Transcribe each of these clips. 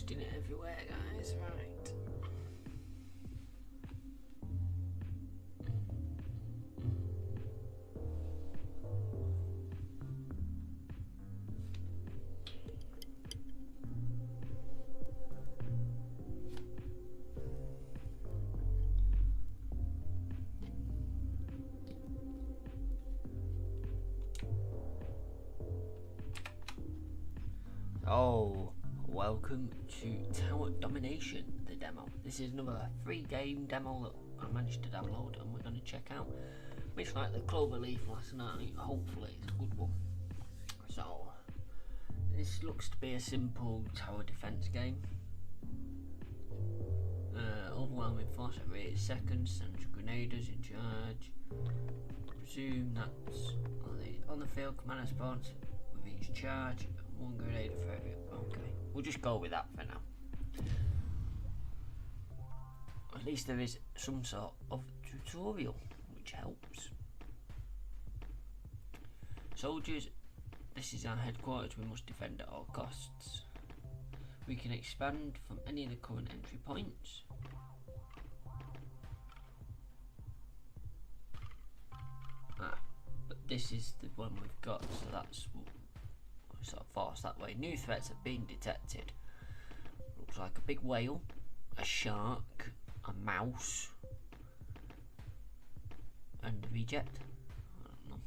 posting it everywhere, guys. Right. Oh, welcome to Tower Domination, the demo. This is another free game demo that I managed to download and we're going to check out. Much like the Cloverleaf last night, hopefully it's a good one. So, this looks to be a simple tower defense game. Overwhelming force every 8 seconds, sends grenaders in charge. Presume that's on the field, commander spawns with each charge. One grenade for every. Okay, we'll just go with that for now. At least there is some sort of tutorial, which helps. Soldiers, this is our headquarters. We must defend at all costs. We can expand from any of the current entry points. But this is the one we've got, so that's sort of force that way. New threats have been detected. Looks like a big whale, a shark, a mouse, and a reject. I don't know.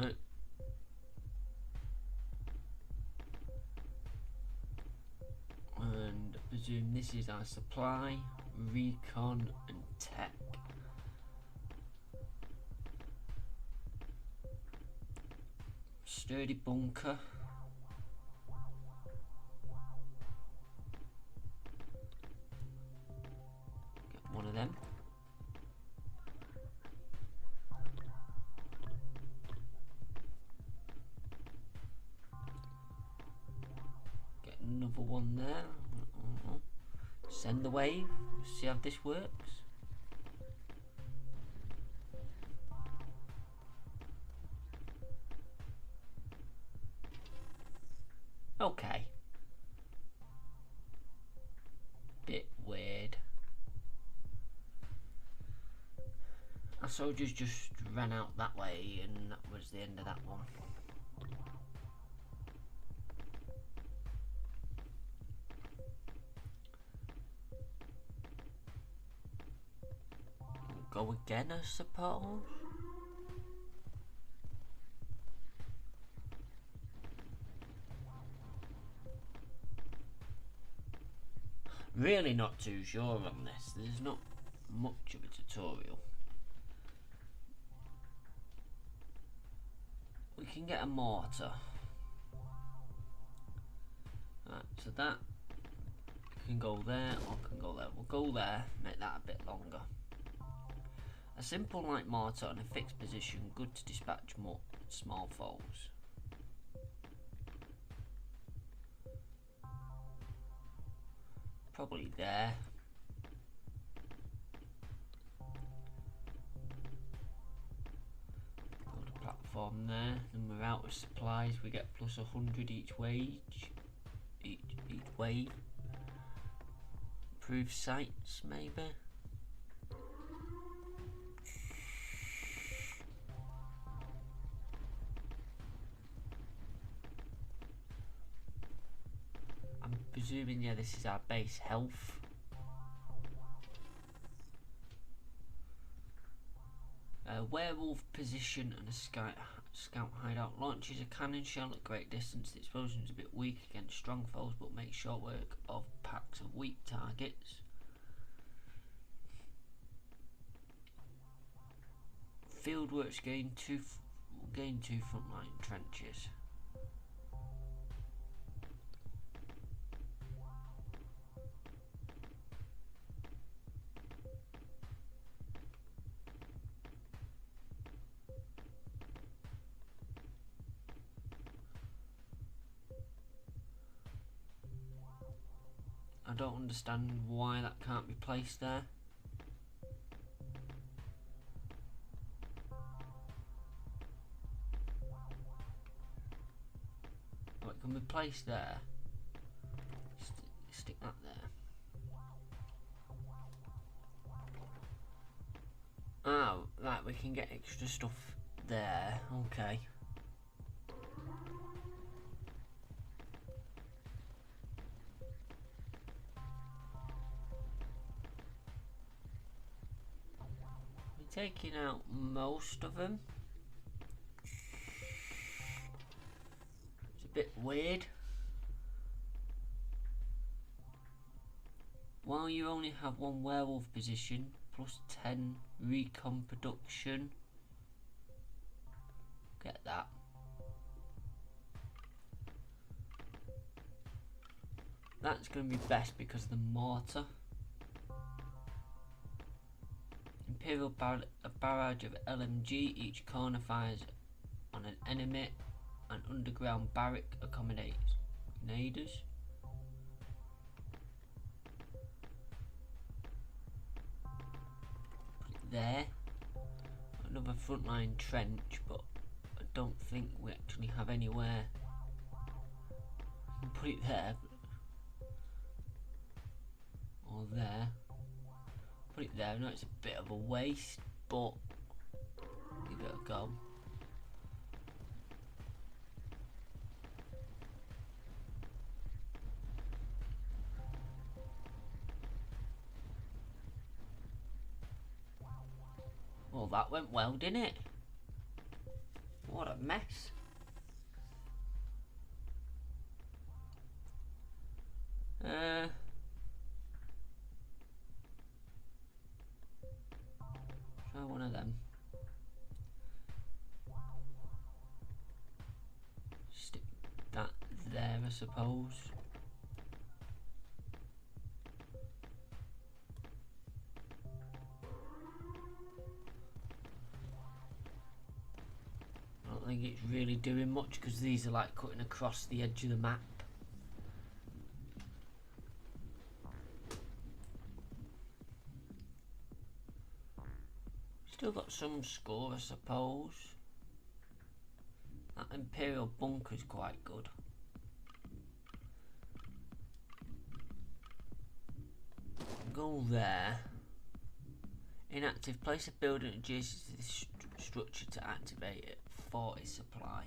Right. And I presume this is our supply, recon, and tech. Sturdy bunker. Get one of them. Get another one there. Send the wave. See how this works. Okay. Bit weird. Our soldiers just ran out that way and that was the end of that one. We'll go again, I suppose. Really not too sure on this. There's not much of a tutorial. We can get a mortar. Right, so that can go there or can go there. We'll go there, make that a bit longer. A simple light mortar in a fixed position, good to dispatch more small foes. Probably there. Build a platform there. Then we're out of supplies. We get plus 100 each wage. Each wave. Improve sights, maybe. Presuming, yeah, this is our base health. Werewolf position and a scout hideout. Launches a cannon shell at great distance. The explosion is a bit weak against strong foes, but makes short work of packs of weak targets. Fieldworks gain two frontline trenches. I don't understand why that can't be placed there. Oh, it can be placed there. stick that there. Oh, right, we can get extra stuff there. Okay. We're taking out most of them. It's a bit weird. While you only have one werewolf position, plus 10 recon production. Get that. That's going to be best because of the mortar. Imperial barrage of LMG. Each corner fires on an enemy. An underground barrack accommodates grenaders. Put it there. Another frontline trench, but I don't think we actually have anywhere. Put it there. Or there. Put it there. I know it's a bit of a waste, but give it a go. Well, that went well, didn't it? What a mess. Try one of them. Stick that there, I suppose. I don't think it's really doing much because these are like cutting across the edge of the map. Still got some score, I suppose. That Imperial bunker's quite good. Go there. Inactive. Place a building adjacent to this structure to activate it. 40 supply.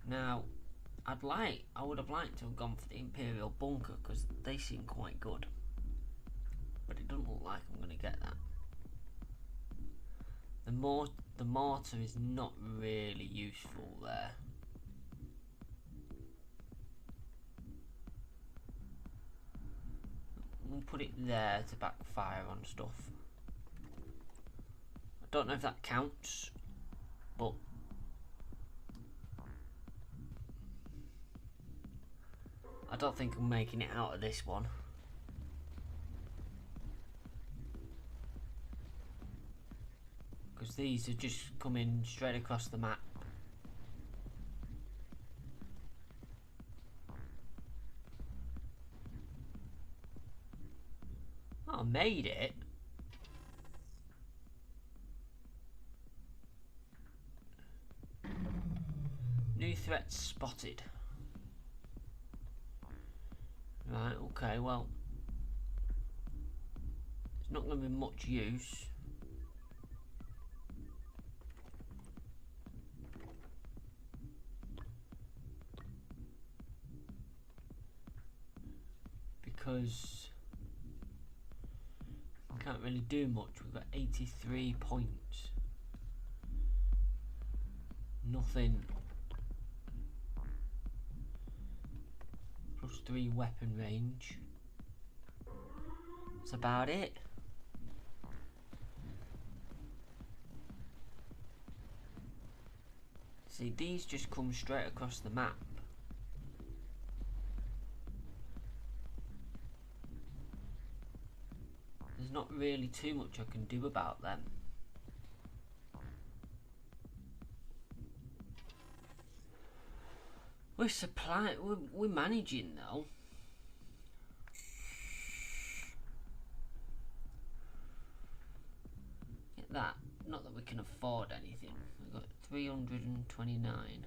Now, I would have liked to have gone for the Imperial bunker because they seem quite good. But it doesn't look like I'm going to get that. The mortar is not really useful there. We'll put it there to backfire on stuff. I don't know if that counts, but I don't think I'm making it out of this one. Because these are just coming straight across the map. Oh, I made it. New threats spotted. Right, okay, well, it's not going to be much use. Because we can't really do much. We've got 83 points. Nothing. Plus 3 weapon range. That's about it. See, these just come straight across the map. There's not really too much I can do about them. We're managing though. Get that. Not that we can afford anything. We've got 329.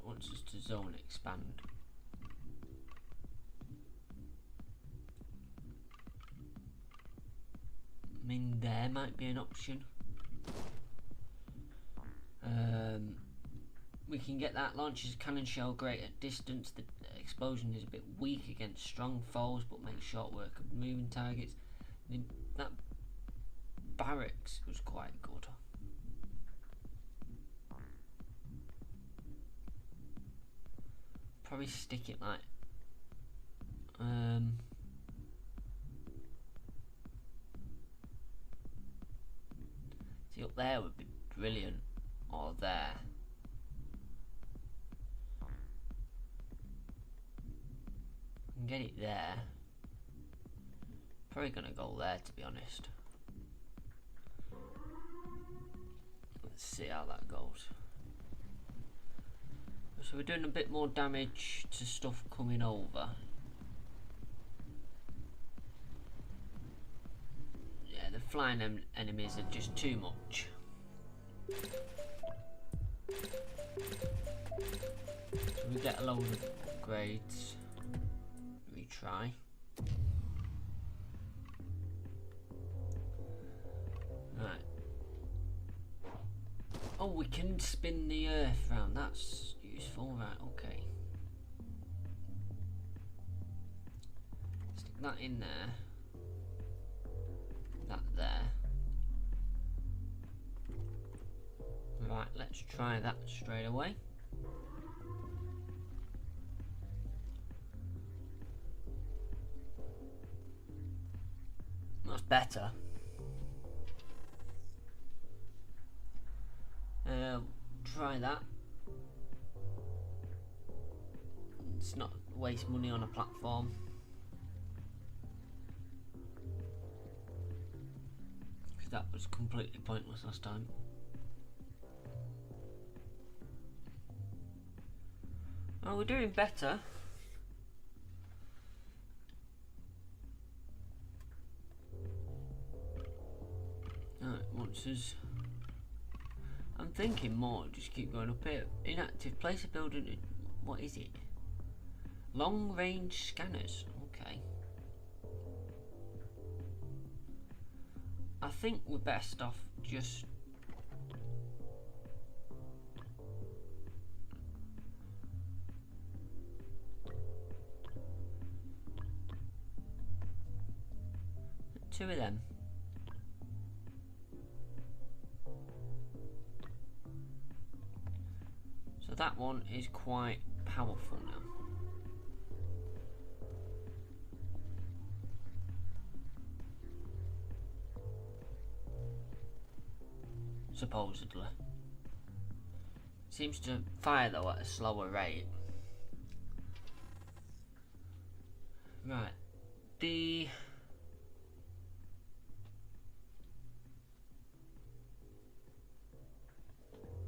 it wants us to zone expand. I mean, there might be an option. We can get that. Launches cannon shell great at distance. The explosion is a bit weak against strong foes, but makes short work of moving targets. That barracks was quite good. Probably stick it like see, up there would be brilliant, or there. I can get it there. Probably gonna go there, to be honest. Let's see how that goes. So we're doing a bit more damage to stuff coming over. Yeah, the flying enemies are just too much. So we get a load of upgrades. Retry. Right. Oh, we can spin the earth round. That's useful, right? Okay. Stick that in there. That there. Right, let's try that straight away. That's better. Try that. Let's not waste money on a platform. Because that was completely pointless last time. Oh, we're doing better. Alright, once us. I'm thinking more, just keep going up here. Inactive, place a building. What is it? Long range scanners. Okay. I think we're best off just two of them. So that one is quite powerful now. Supposedly. Seems to fire though at a slower rate. Right. The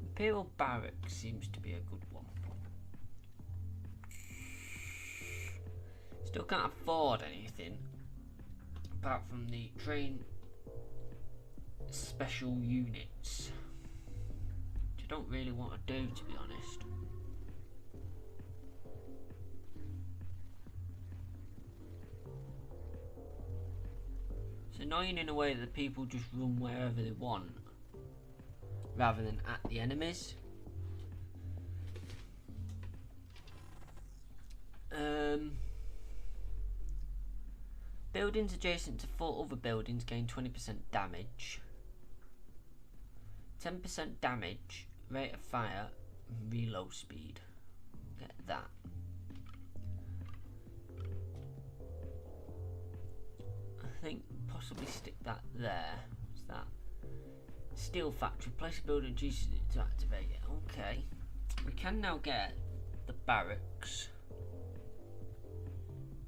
Imperial Barracks seems to be a good one. Still can't afford anything apart from the train special units, which I don't really want to do, to be honest. It's annoying in a way that people just run wherever they want rather than at the enemies. Buildings adjacent to 4 other buildings gain 20% damage. 10% damage, rate of fire, reload speed. Get that. I think possibly stick that there. What's that? Steel factory. Place a building adjacent to activate it. Okay. We can now get the barracks.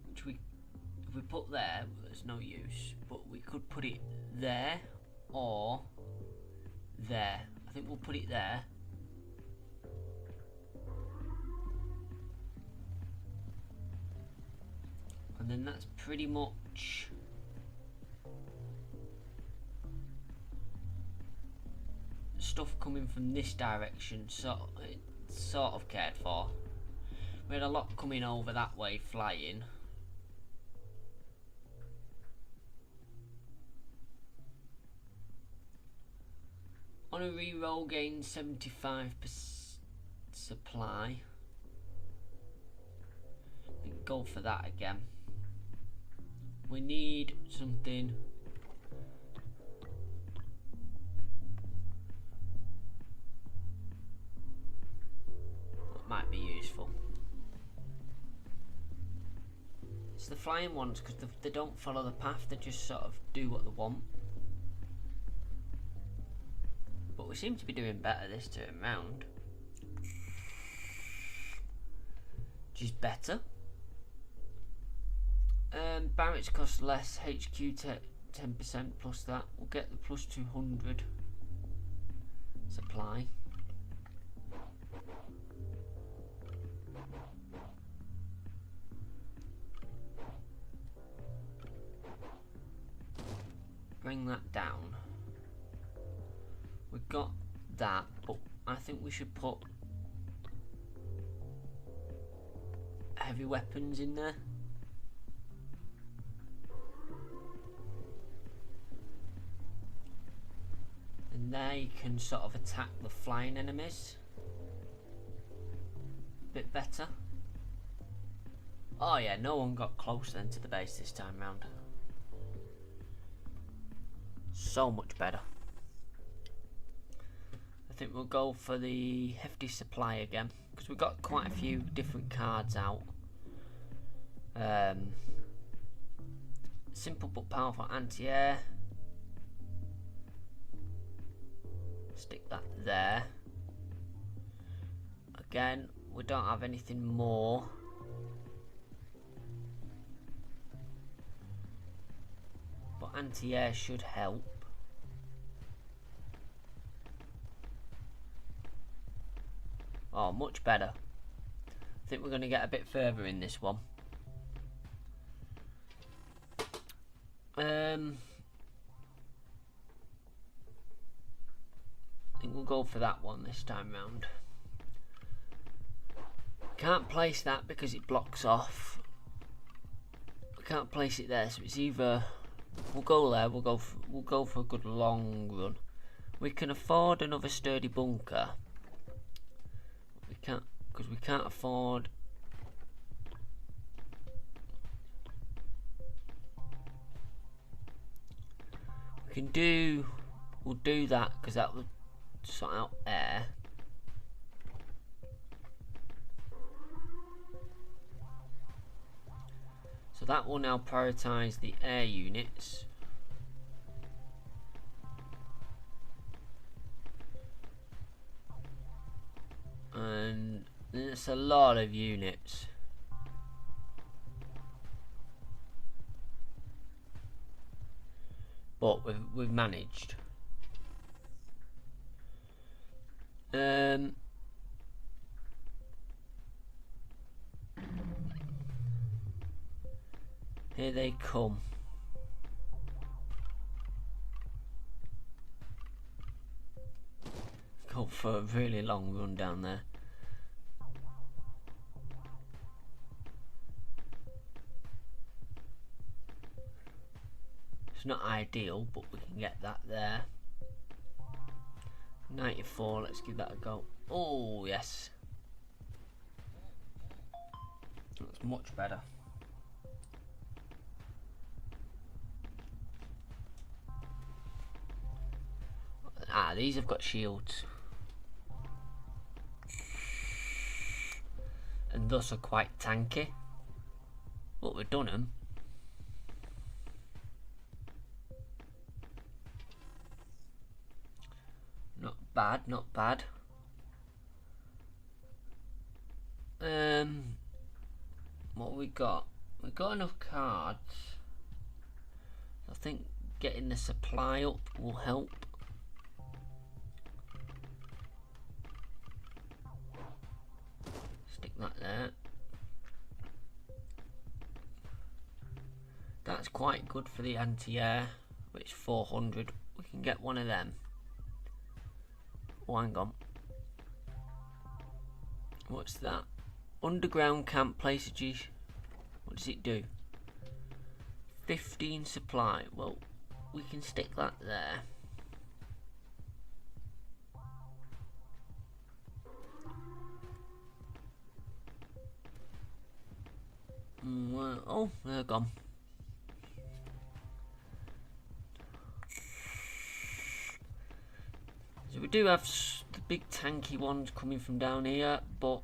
Which if we put there, there's no use. But we could put it there or there. I think we'll put it there. And then that's pretty much stuff coming from this direction. So sort of cared for. We had a lot coming over that way flying. On a reroll, gain 75% supply. Go for that again. We need something that might be useful. It's the flying ones, because they don't follow the path, they just sort of do what they want. But we seem to be doing better this turn round, which is better. Barracks cost less, HQ 10% plus that. We'll get the plus 200 supply. Bring that down. We've got that, but I think we should put heavy weapons in there. And they can sort of attack the flying enemies a bit better. Oh yeah, no one got close then to the base this time round. So much better. I think we'll go for the hefty supply again, because we've got quite a few different cards out. Simple but powerful anti-air. Stick that there. Again, we don't have anything more. But anti-air should help. Oh, much better. I think we're going to get a bit further in this one. I think we'll go for that one this time round. Can't place that because it blocks off. We can't place it there, so it's either we'll go there. We'll go for a good long run. We can afford another sturdy bunker. We can't, because we can't afford. We can do. We'll do that because that will sort out air. So that will now prioritise the air units. And it's a lot of units. But we've managed. Here they come. Go for a really long run down there. It's not ideal, but we can get that there. 94, let's give that a go. Oh, yes. That's much better. Ah, these have got shields. And thus are quite tanky. But we've done them. Not bad, not bad. What have we got? We've got enough cards. I think getting the supply up will help. Stick that there. That's quite good for the anti-air, which is 400. We can get one of them. Oh, hang on. What's that? Underground camp places. What does it do? 15 supply. Well, we can stick that there. Well, oh, they're gone. So we do have the big tanky ones coming from down here, but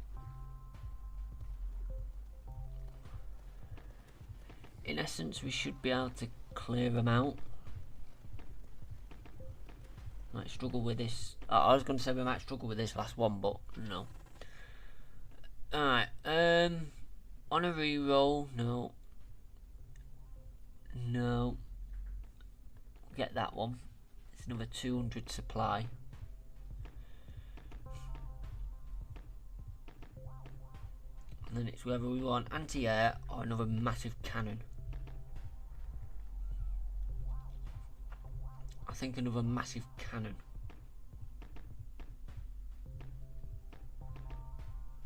in essence we should be able to clear them out. Might struggle with this. Oh, I was going to say we might struggle with this last one, but no. Alright, on a reroll, no. No. Get that one. It's another 200 supply. And then it's whether we want anti-air or another massive cannon. I think another massive cannon.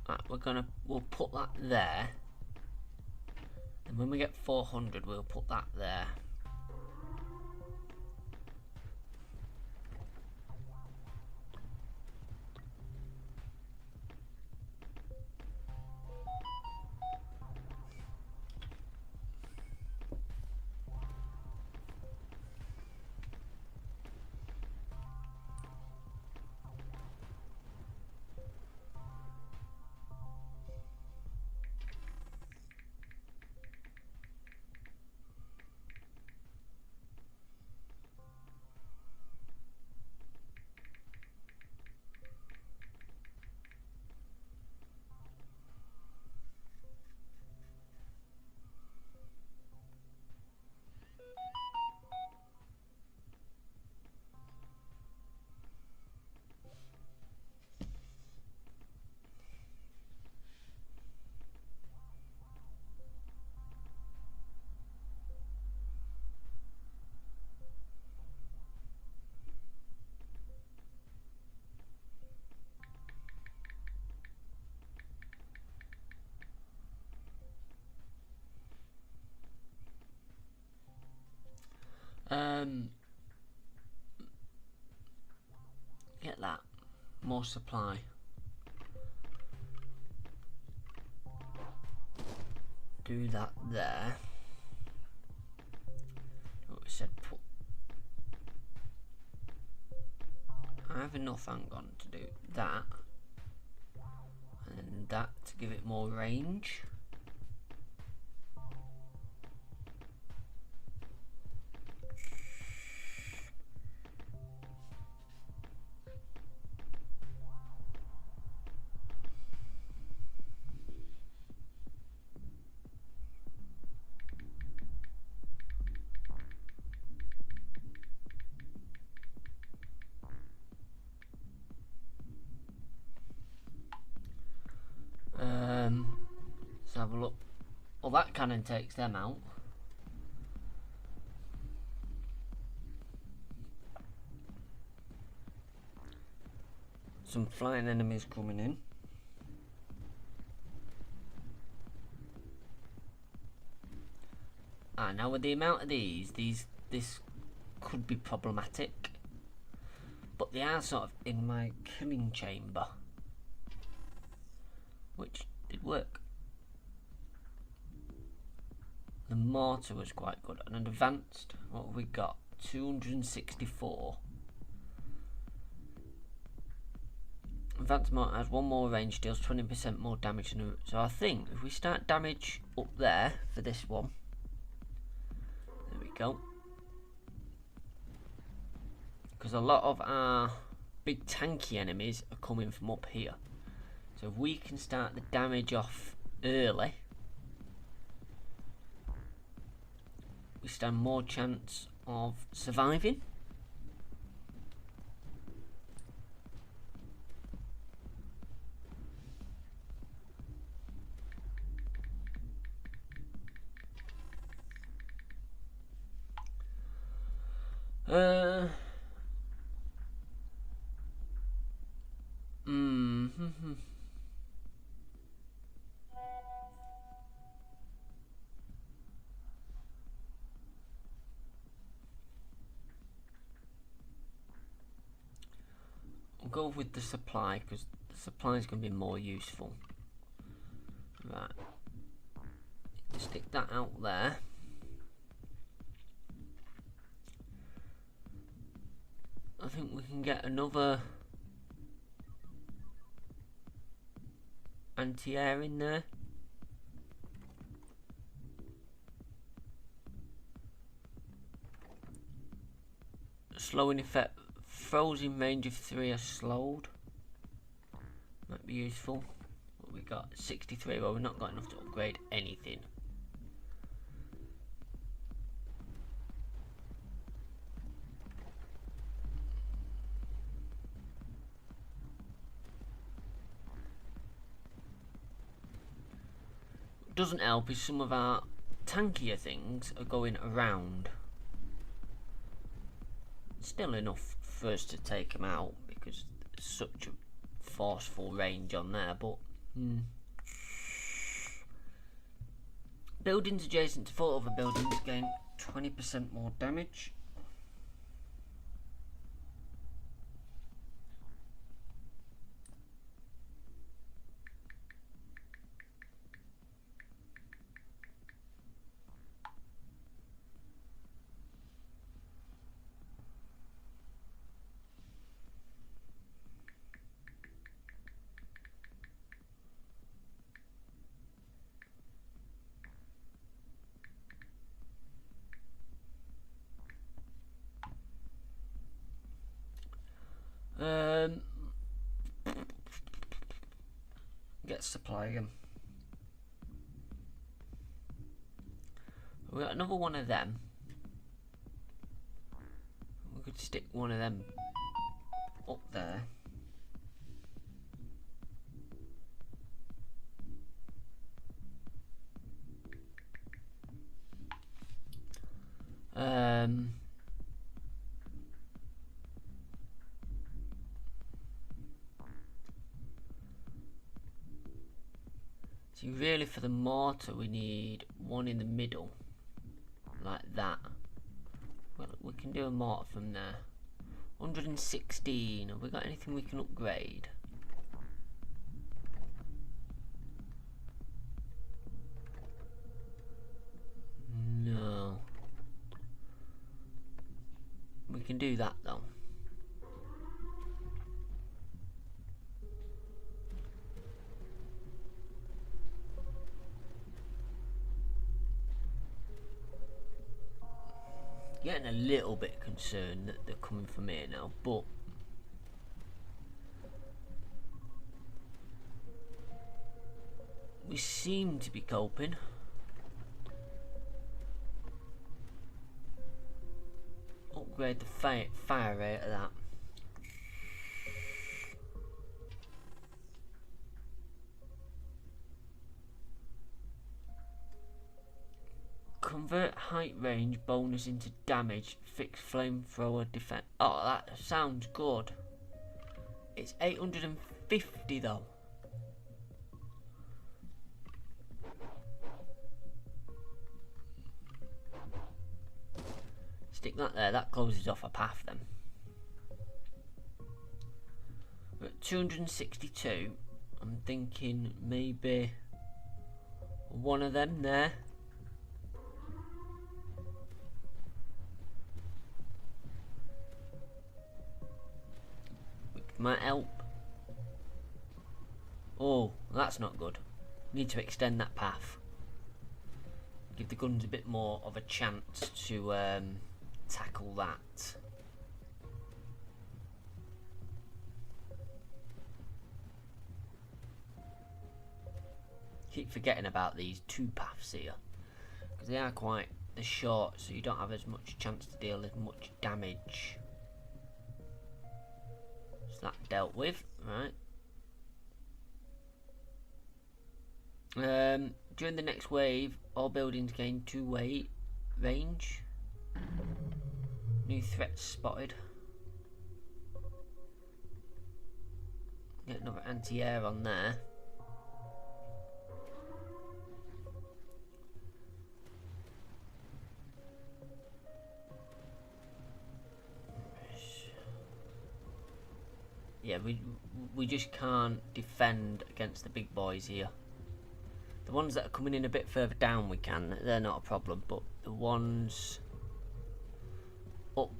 Right, we'll put that there. And when we get 400, we'll put that there. Get that. More supply. Do that there. What we said, put. I have enough, hang on, to do that. And that to give it more range. Let's have a look. Well, that cannon takes them out. Some flying enemies coming in. Now with the amount of this could be problematic. But they are sort of in my killing chamber. Which did work. The mortar was quite good. And an advanced, what have we got? 264. Advanced mortar has one more range, deals 20% more damage than it. So I think if we start damage up there for this one. There we go. Because a lot of our big tanky enemies are coming from up here. So if we can start the damage off early, we stand more chance of surviving. go with the supply because the supply is going to be more useful. Right. Stick that out there. I think we can get another anti-air in there. Slowing effect. Frozen range of 3 are slowed. Might be useful. What we got? 63. Well, we've not got enough to upgrade anything. What doesn't help is some of our tankier things are going around. Still enough for us to take them out because there's such a forceful range on there, but buildings adjacent to 4 other buildings gain 20% more damage. Get supply again. We got another one of them. We could stick one of them up there. So really for the mortar we need one in the middle, like that. Well, we can do a mortar from there. 116, have we got anything we can upgrade? No. We can do that though. Getting a little bit concerned that they're coming from here now, but we seem to be coping. Upgrade the fire rate of that. Convert height range bonus into damage. Fixed flamethrower defense. Oh, that sounds good. It's 850 though. Stick that there. That closes off a path then. We're at 262. I'm thinking maybe one of them there. Might help. Oh, that's not good. Need to extend that path. Give the guns a bit more of a chance to tackle that. Keep forgetting about these 2 paths here because they are quite short, so you don't have as much chance to deal as much damage. That dealt with, right? During the next wave, all buildings gain 2-way range. New threats spotted. Get another anti-air on there. yeah, we just can't defend against the big boys here. The ones that are coming in a bit further down we can, they're not a problem, but the ones up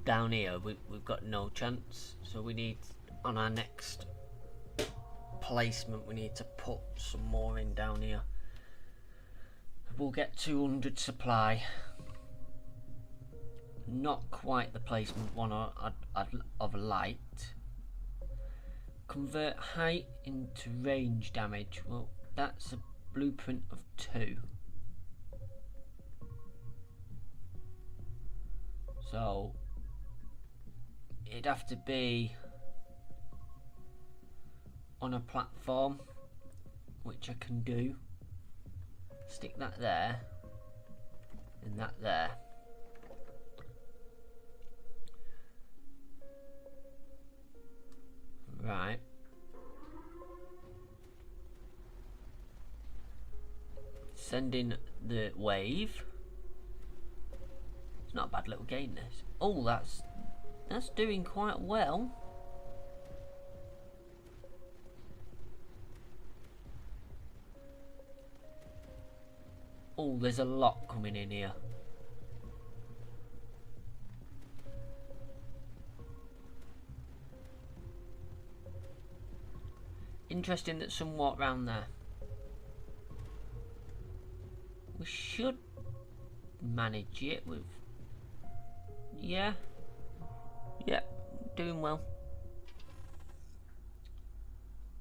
down here we've got no chance. So we need, on our next placement, we need to put some more in down here. We'll get 200 supply. Not quite the placement one I'd have liked. Convert height into range damage. Well, that's a blueprint of 2. So it'd have to be on a platform, which I can do. Stick that there and that there. Right. Send in the wave. It's not a bad little game, this. Oh, that's doing quite well. Oh, there's a lot coming in here. Interesting that somewhat round there. We should manage it with... Yeah. Yeah, doing well.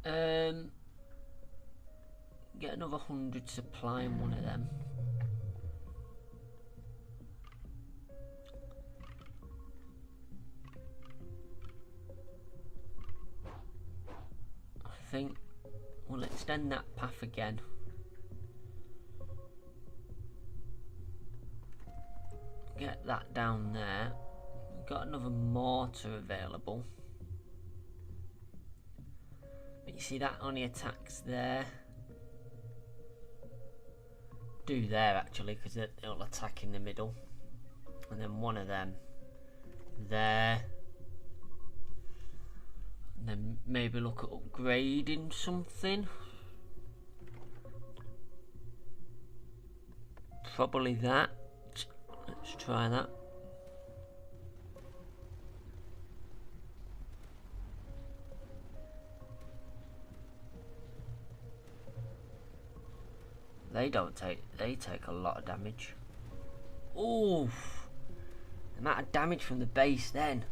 Get another 100 supply in one of them. I think we'll extend that path again. Get that down there. We've got another mortar available. But you see that only attacks there. Do there actually, because it'll attack in the middle. And then one of them there. And then maybe look at upgrading something. Probably that. Let's try that. They take a lot of damage. Oof. The amount of damage from the base then.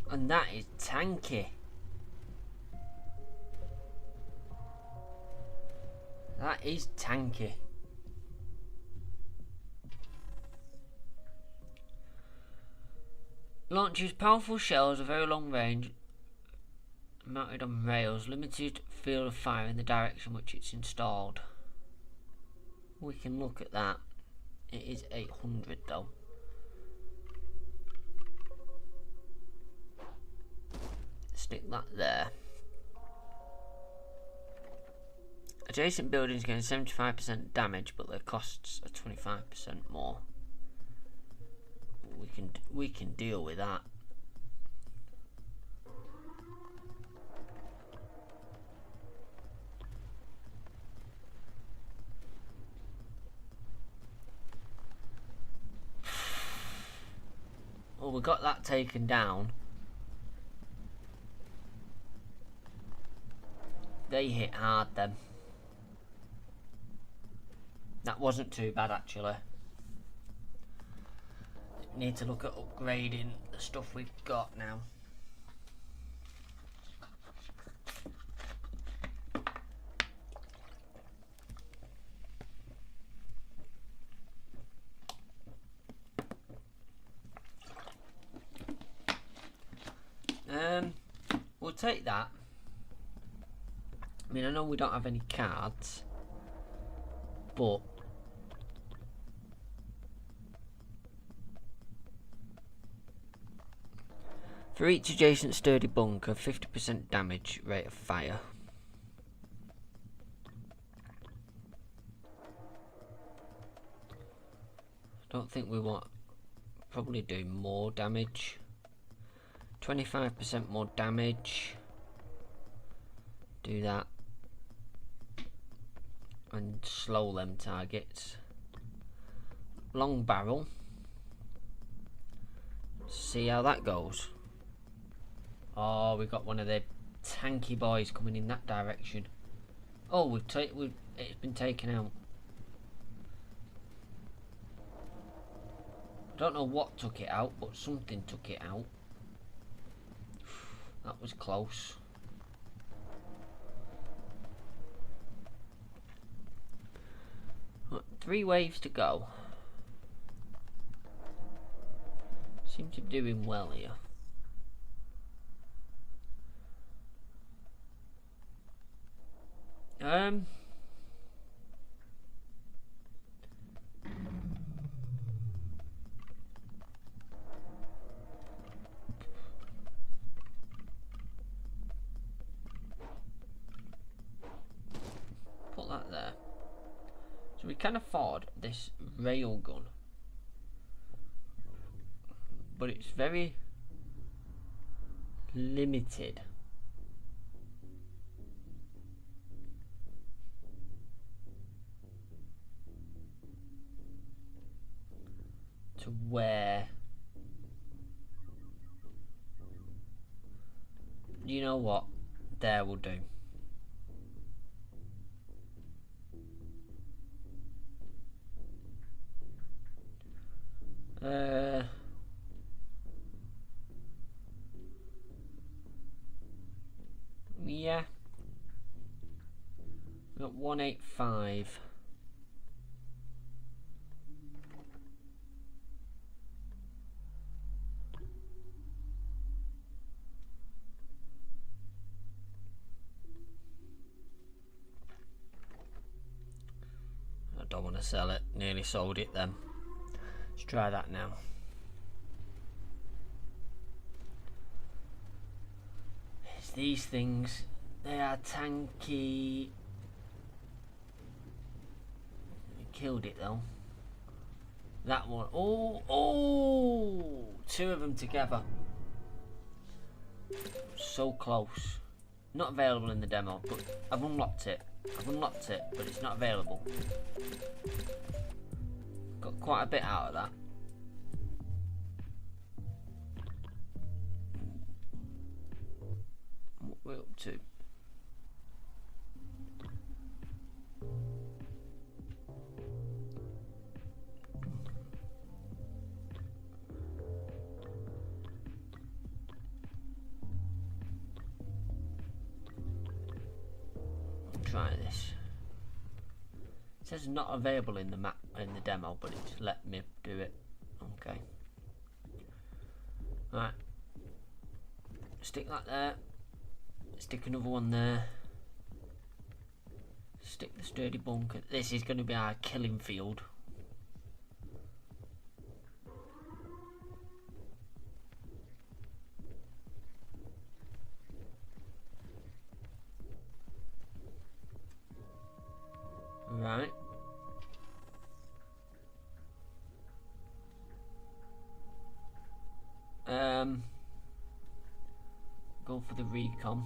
And that is tanky. That is tanky. Launches powerful shells of very long range, mounted on rails, limited field of fire in the direction which it's installed. We can look at that. It is 800 though. Stick that there. Adjacent buildings gain 75% damage, but their costs are 25% more. We can deal with that. Well, we got that taken down. They hit hard then. That wasn't too bad actually. Need to look at upgrading the stuff we've got now. We'll take that. I mean, I know we don't have any cards, but for each adjacent sturdy bunker, 50% damage rate of fire. Don't think we want probably do more damage. 25% more damage. Do that. And slow them targets. Long barrel. See how that goes. Oh, we got one of the tanky boys coming in that direction. Oh, it's been taken out. I don't know what took it out, but something took it out. That was close. Right, 3 waves to go. Seem to be doing well here. Put that there. So we can afford this railgun, but it's very limited. To where, you know what, there will do. Yeah, we got 185. I don't want to sell it. Nearly sold it then. Let's try that now. It's these things. They are tanky. We killed it though. That one. Oh! 2 of them together. So close. Not available in the demo, but I've unlocked it. But it's not available. Got quite a bit out of that. What we're up to? Try this. It says not available in the map in the demo, but it's let me do it. Okay. Right. Stick that there. Stick another one there. Stick the sturdy bunker. This is going to be our killing field. Right. Go for the recon.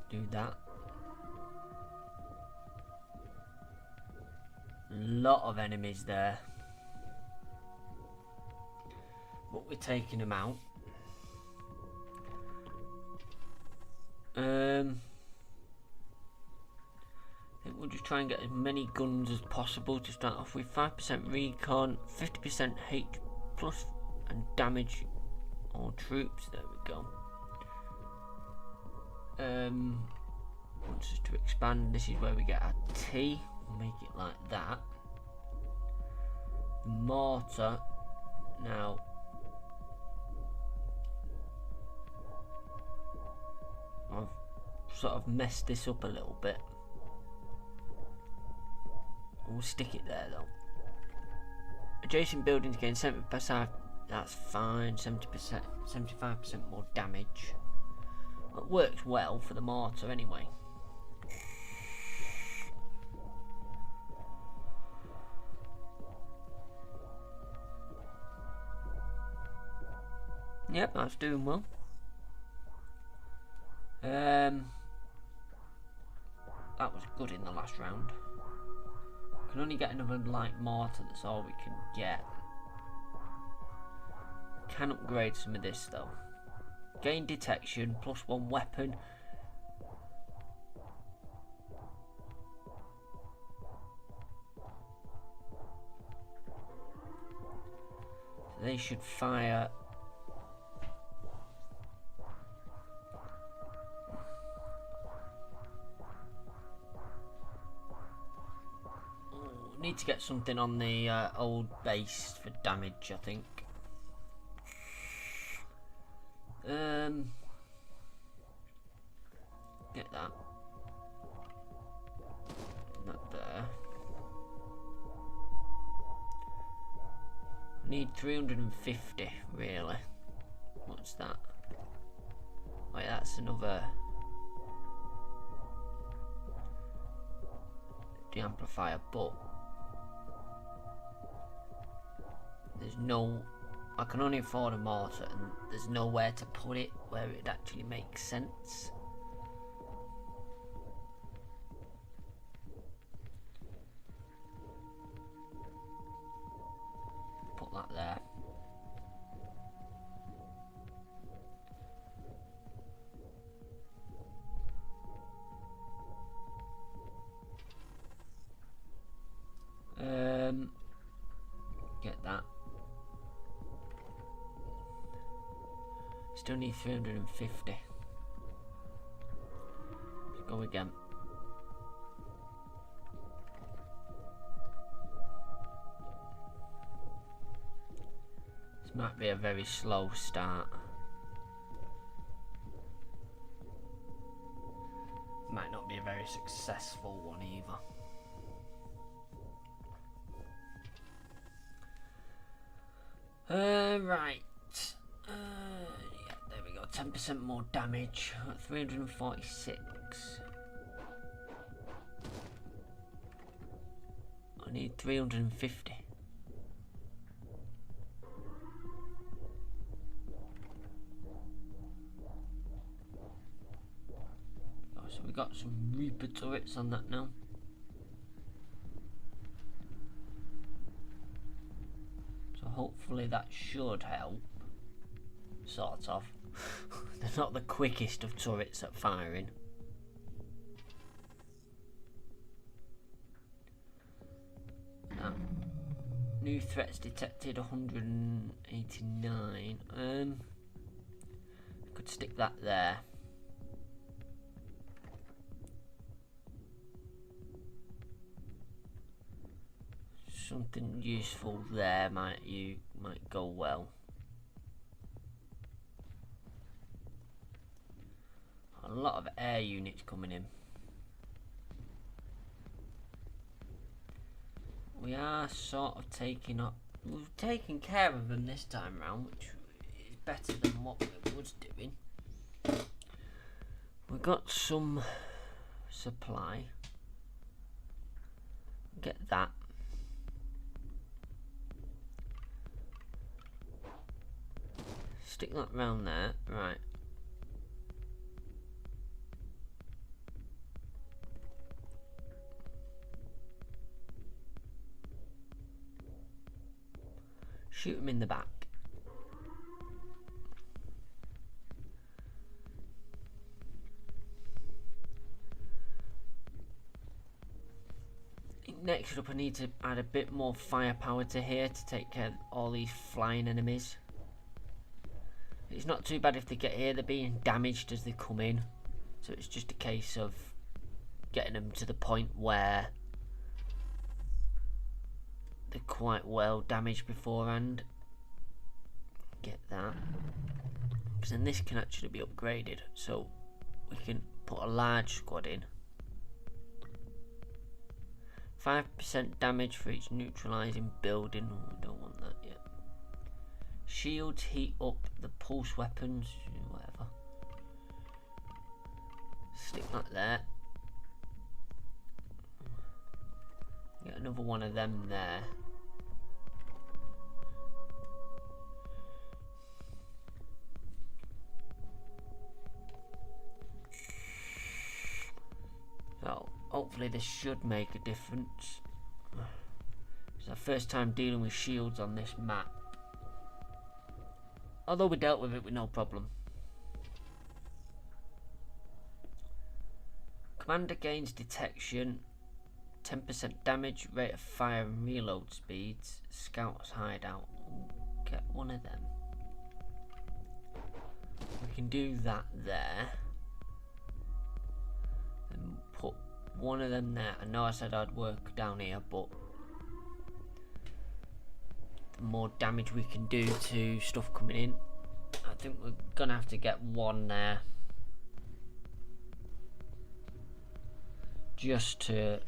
Do that. Lot of enemies there, but we're taking them out. I think we'll just try and get as many guns as possible to start off with. 5% recon, 50% H plus and damage all troops. There we go. Wants us to expand. This is where we get our T. We'll make it like that. The mortar. Now, I've sort of messed this up a little bit. We'll stick it there though. Adjacent buildings gain 70%. That's fine. 70%, 75% more damage. It works well for the mortar anyway. Yep, that's doing well. That was good in the last round. Can only get another light mortar, that's all we can get. Can upgrade some of this though. Gain detection, +1 weapon. So they should fire. Need to get something on the old base for damage, I think. Get that. Not there. Need 350, really. What's that? Wait, that's another. The amplifier, but there's no. I can only afford a mortar, and there's nowhere to put it where it actually makes sense. Put that there. Get that. Still need 350. Let's go again. This might be a very slow start. Might not be a very successful one either. Right. Yeah, there we go. 10% more damage. 346. I need 350. Oh, so we got some Reaper turrets on that now. So hopefully that should help. Sort of. They're not the quickest of turrets at firing. New threats detected 189. Could stick that there. Something useful there might go well. A lot of air units coming in. We are sort of taking up. We've taken care of them this time round, which is better than what we was doing. We got some supply. Get that. Stick that round there, right. Shoot him in the back. Next up, I need to add a bit more firepower to here to take care of all these flying enemies. It's not too bad if they get here, they're being damaged as they come in. So it's just a case of getting them to the point where they're quite well damaged beforehand. Get that. Because then this can actually be upgraded. So we can put a large squad in. 5% damage for each neutralizing building. Oh, we don't want that yet. Shields heat up the pulse weapons. Whatever. Stick that there. Get another one of them there. So hopefully this should make a difference. It's our first time dealing with shields on this map. Although we dealt with it with no problem. Commander gains detection, 10% damage, rate of fire and reload speeds. Scouts hideout. Get one of them. We can do that there. And put one of them there. I know I said I'd work down here, but the more damage we can do to stuff coming in, I think we're gonna have to get one there. Just to,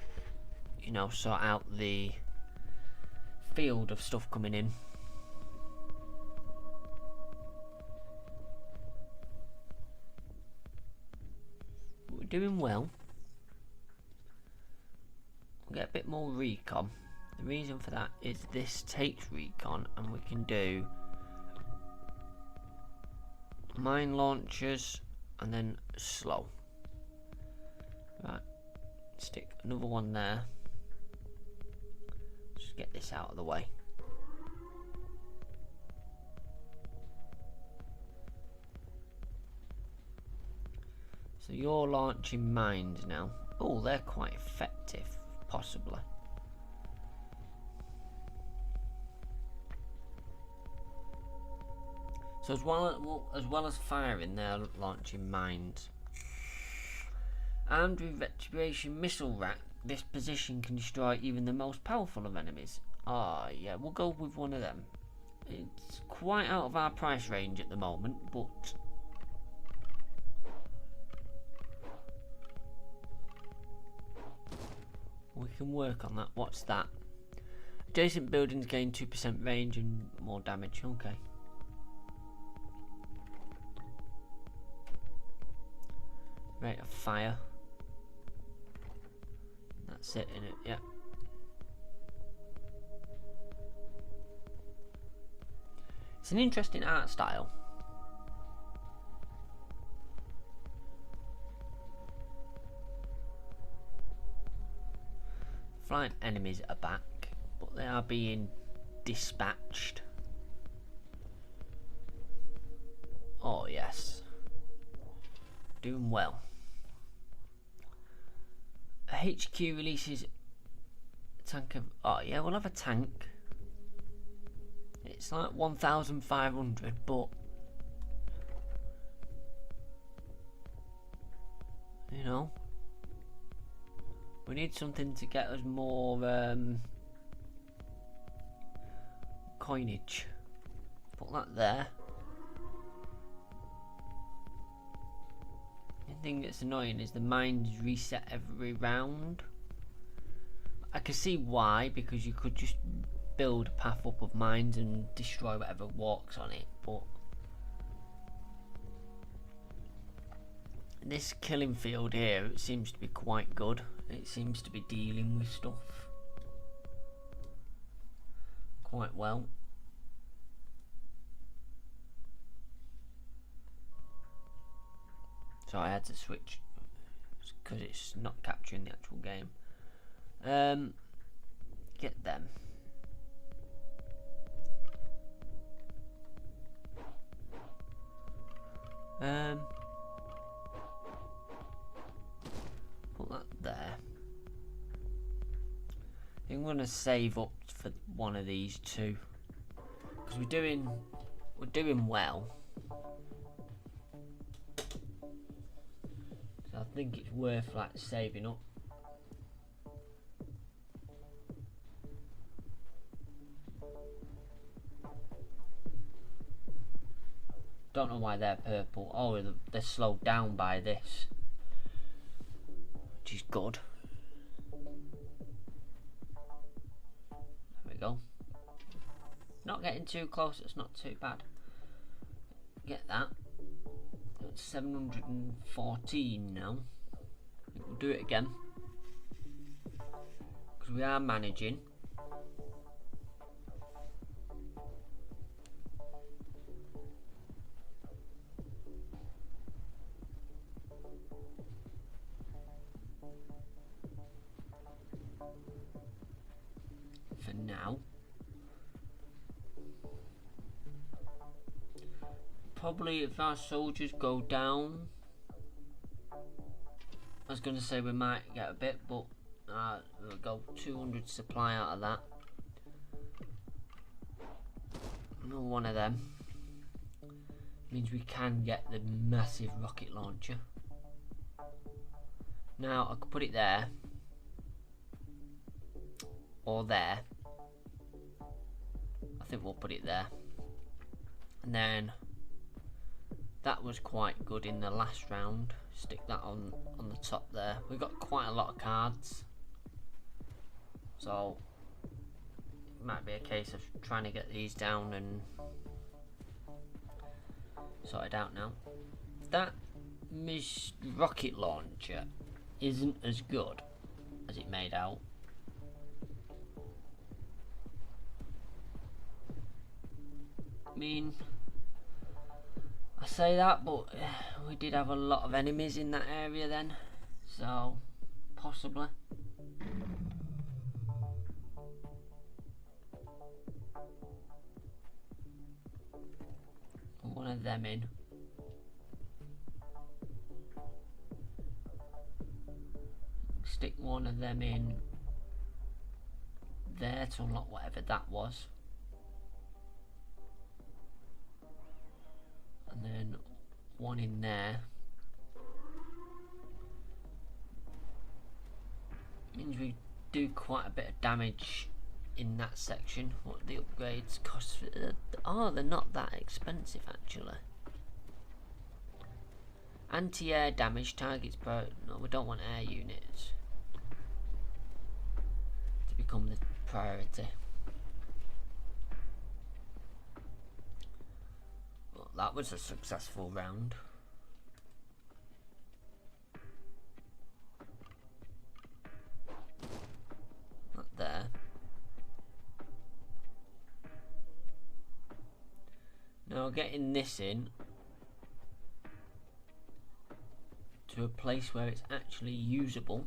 you know, sort out the field of stuff coming in. We're doing well. We'll get a bit more recon. The reason for that is this takes recon and we can do mine launchers and then slow. Right. Stick another one there. Just get this out of the way. So you're launching mines now. Oh, they're quite effective, possibly. So as well as firing, they're launching mines. Armed with retribution missile rack, this position can destroy even the most powerful of enemies. Ah, yeah, we'll go with one of them. It's quite out of our price range at the moment, but we can work on that. What's that? Adjacent buildings gain 2% range and more damage. Okay. Rate of fire. That's it, innit? Yeah. It's an interesting art style. Flying enemies are back, but they are being dispatched. Oh yes. Doing well. HQ releases a tank of... Oh yeah, we'll have a tank. It's like 1,500, but... You know... We need something to get us more coinage. Put that there. The thing that's annoying is the mines reset every round. I can see why, because you could just build a path up of mines and destroy whatever walks on it, but this killing field here, it seems to be quite good. It seems to be dealing with stuff quite well. So I had to switch because it's not capturing the actual game. Get them. Put that there. I'm gonna save up for one of these two because we're doing well. So I think it's worth like saving up. Don't know why they're purple. Oh, they're slowed down by this, which is good. There we go. Not getting too close, it's not too bad. Get that. That's 714 now. I think we'll do it again. Because we are managing. for now. Probably if our soldiers go down, I was going to say we might get a bit, but we'll go 200 supply out of that. Another one of them means we can get the massive rocket launcher. Now I could put it there or there. I think we'll put it there. And then that was quite good in the last round. Stick that on the top there. We've got quite a lot of cards, so it might be a case of trying to get these down and sorted out now. That rocket launcher isn't as good as it made out. I mean, I say that, but we did have a lot of enemies in that area then, so possibly. One of them in. Stick one of them in there to unlock whatever that was. And then one in there. Means we do quite a bit of damage in that section. What the upgrades cost? Oh, they're not that expensive actually. Anti-air damage targets per. No, we don't want air units to become the priority. Well, that was a successful round. Not there. Now getting this in to a place where it's actually usable.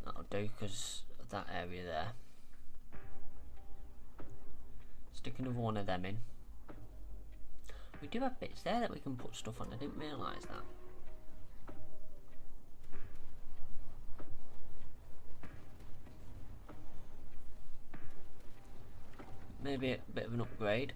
That'll do because of that area there. Stick another one of them in. We do have bits there that we can put stuff on. I didn't realise that. Maybe a bit of an upgrade.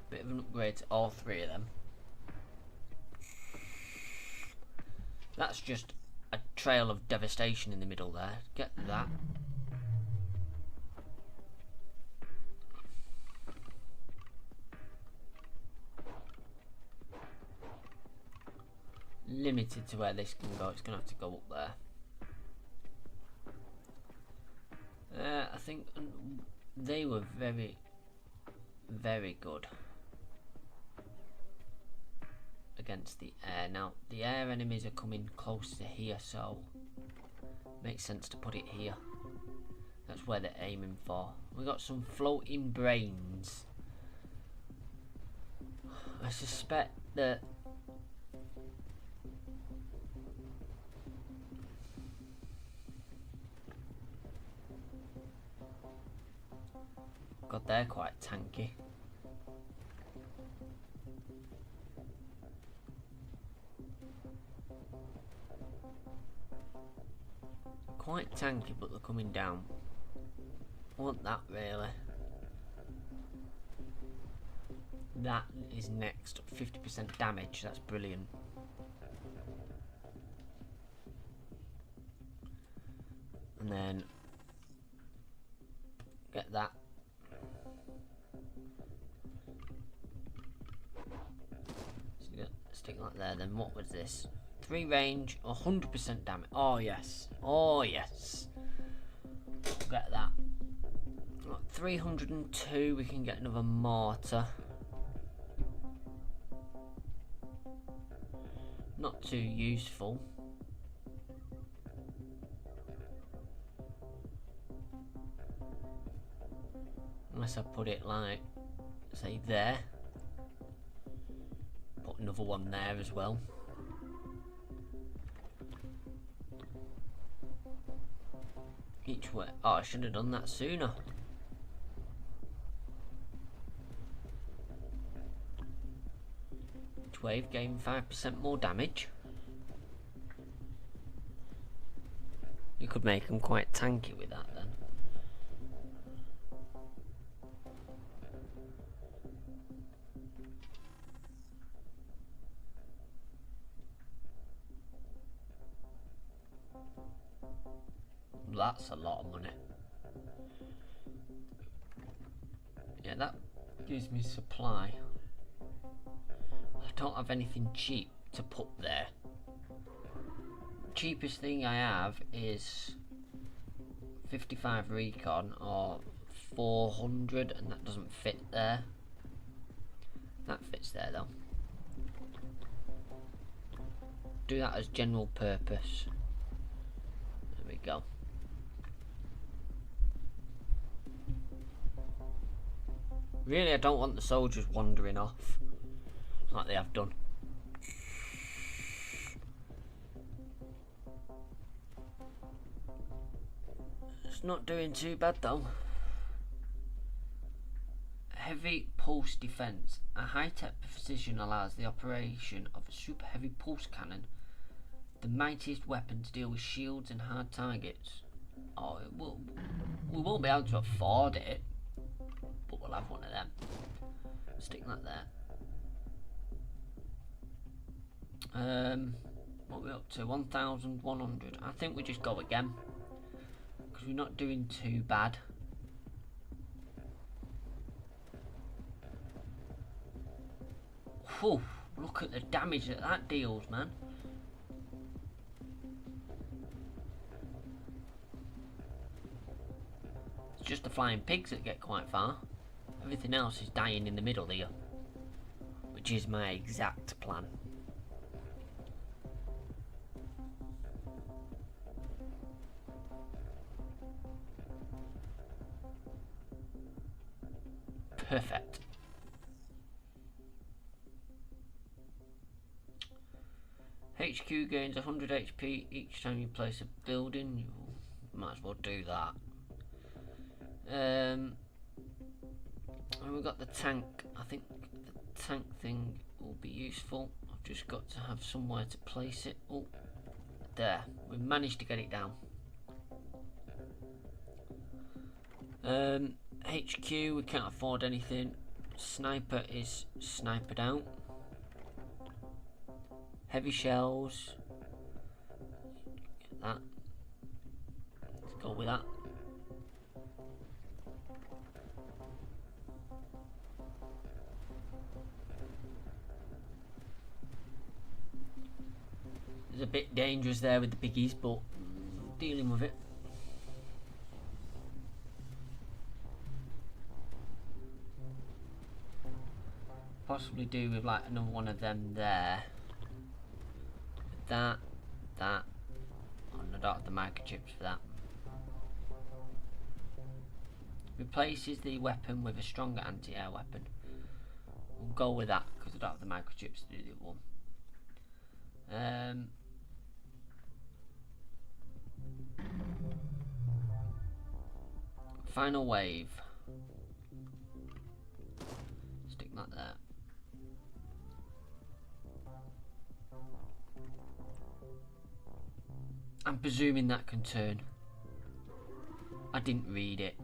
Bit of an upgrade to all three of them. That's just a trail of devastation in the middle there. Get that. Limited to where this can go. It's going to have to go up there. I think they were very, very good against the air. Now the air enemies are coming close to here, so makes sense to put it here. That's where they're aiming for. We got some floating brains. I suspect that God, they're quite tanky. Quite tanky, but they're coming down. I want that really. That is next. 50% damage. That's brilliant. And then get that. Stick that there. Then what was this? 3 range, 100% damage. Oh yes. Oh yes. Get that. 302. We can get another mortar. Not too useful. unless I put it like, say there. Put another one there as well. Each way. Oh, I should have done that sooner. Each wave gained 5% more damage. You could make them quite tanky with that then. That's a lot of money. Yeah, that gives me supply. I don't have anything cheap to put there. Cheapest thing I have is 55 recon or 400, and that doesn't fit there. That fits there though. Do that as general purpose. There we go. Really, I don't want the soldiers wandering off like they have done. It's not doing too bad though. Heavy pulse defense. A high-tech precision allows the operation of a super heavy pulse cannon, the mightiest weapon to deal with shields and hard targets. Oh, we won't be able to afford it, but we'll have one of them. Stick that there. What are we up to? 1,100. I think we just go again, because we're not doing too bad. Whew, look at the damage that that deals, man. It's just the flying pigs that get quite far. Everything else is dying in the middle here, which is my exact plan. Perfect. HQ gains 100 HP each time you place a building. You might as well do that. And we've got the tank. I think the tank thing will be useful. I've just got to have somewhere to place it. Oh, there. We managed to get it down. HQ, we can't afford anything. Sniper is snipered out. Heavy shells. Get that. Let's go with that. It's a bit dangerous there with the piggies, but dealing with it. Possibly do with like another one of them there. That. Oh, I don't have the microchips for that. Replaces the weapon with a stronger anti-air weapon. We'll go with that because I don't have the microchips to do the other one. Final wave. Stick that there. I'm presuming that can turn. I didn't read it.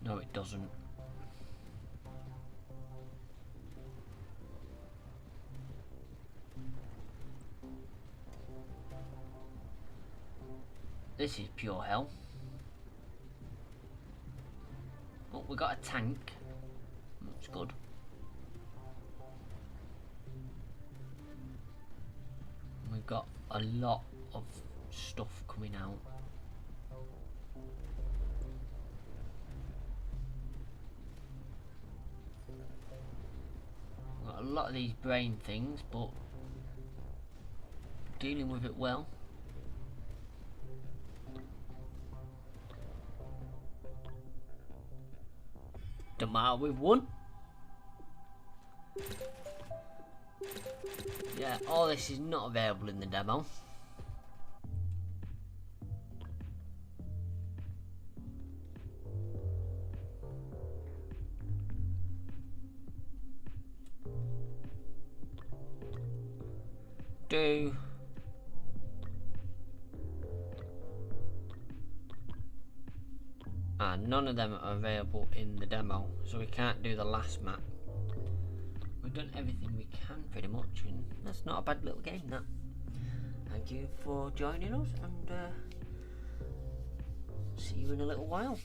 No, it doesn't. This is pure hell. Oh, we got a tank. That's good. We've got a lot of stuff coming out. We've got a lot of these brain things, but dealing with it well. Don't matter, we've won. Yeah, all this is not available in the demo. And none of them are available in the demo, so we can't do the last map. We've done everything we can pretty much, and that's not a bad little game, that. Thank you for joining us, and see you in a little while.